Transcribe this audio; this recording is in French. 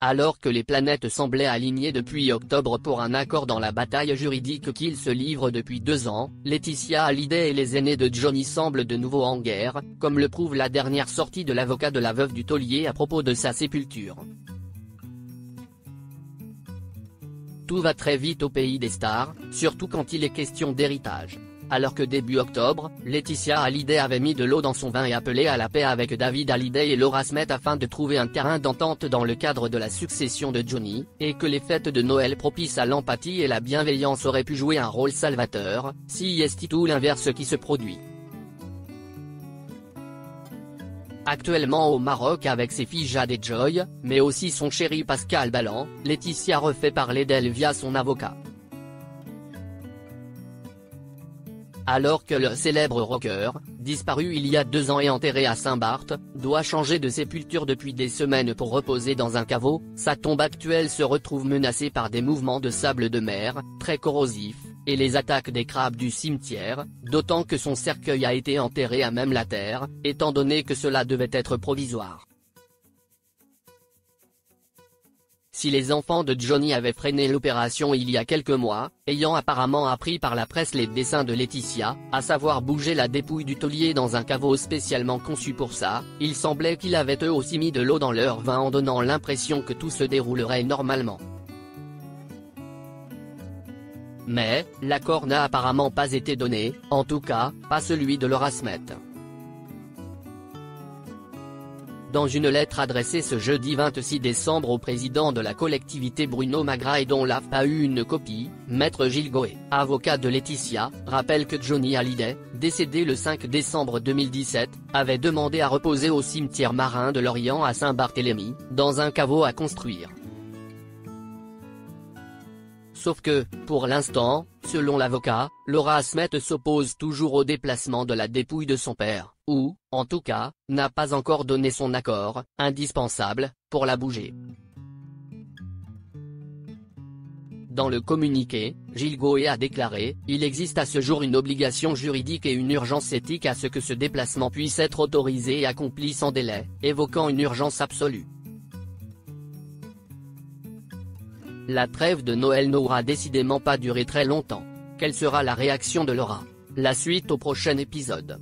Alors que les planètes semblaient alignées depuis octobre pour un accord dans la bataille juridique qu'ils se livrent depuis 2 ans, Laetitia Hallyday et les aînés de Johnny semblent de nouveau en guerre, comme le prouve la dernière sortie de l'avocat de la veuve du taulier à propos de sa sépulture. Tout va très vite au pays des stars, surtout quand il est question d'héritage. Alors que début octobre, Laetitia Hallyday avait mis de l'eau dans son vin et appelé à la paix avec David Hallyday et Laura Smet afin de trouver un terrain d'entente dans le cadre de la succession de Johnny, et que les fêtes de Noël propices à l'empathie et la bienveillance auraient pu jouer un rôle salvateur, si est tout l'inverse qui se produit. Actuellement au Maroc avec ses filles Jade et Joy, mais aussi son chéri Pascal Ballan, Laetitia refait parler d'elle via son avocat. Alors que le célèbre rocker, disparu il y a 2 ans et enterré à Saint-Barth, doit changer de sépulture depuis des semaines pour reposer dans un caveau, sa tombe actuelle se retrouve menacée par des mouvements de sable de mer, très corrosifs, et les attaques des crabes du cimetière, d'autant que son cercueil a été enterré à même la terre, étant donné que cela devait être provisoire. Si les enfants de Johnny avaient freiné l'opération il y a quelques mois, ayant apparemment appris par la presse les desseins de Laetitia, à savoir bouger la dépouille du taulier dans un caveau spécialement conçu pour ça, il semblait qu'ils avaient eux aussi mis de l'eau dans leur vin en donnant l'impression que tout se déroulerait normalement. Mais, l'accord n'a apparemment pas été donné, en tout cas, pas celui de Laura Smet. Dans une lettre adressée ce jeudi 26 décembre au président de la collectivité Bruno Magras et dont l'AF a eu une copie, Maître Gilles Goé, avocat de Laetitia, rappelle que Johnny Hallyday, décédé le 5 décembre 2017, avait demandé à reposer au cimetière marin de Lorient à Saint-Barthélemy, dans un caveau à construire. Sauf que, pour l'instant, selon l'avocat, Laura Smet s'oppose toujours au déplacement de la dépouille de son père, ou, en tout cas, n'a pas encore donné son accord, indispensable, pour la bouger. Dans le communiqué, Gilles Goé a déclaré « Il existe à ce jour une obligation juridique et une urgence éthique à ce que ce déplacement puisse être autorisé et accompli sans délai, évoquant une urgence absolue. » La trêve de Noël n'aura décidément pas duré très longtemps. Quelle sera la réaction de Laura? La suite au prochain épisode.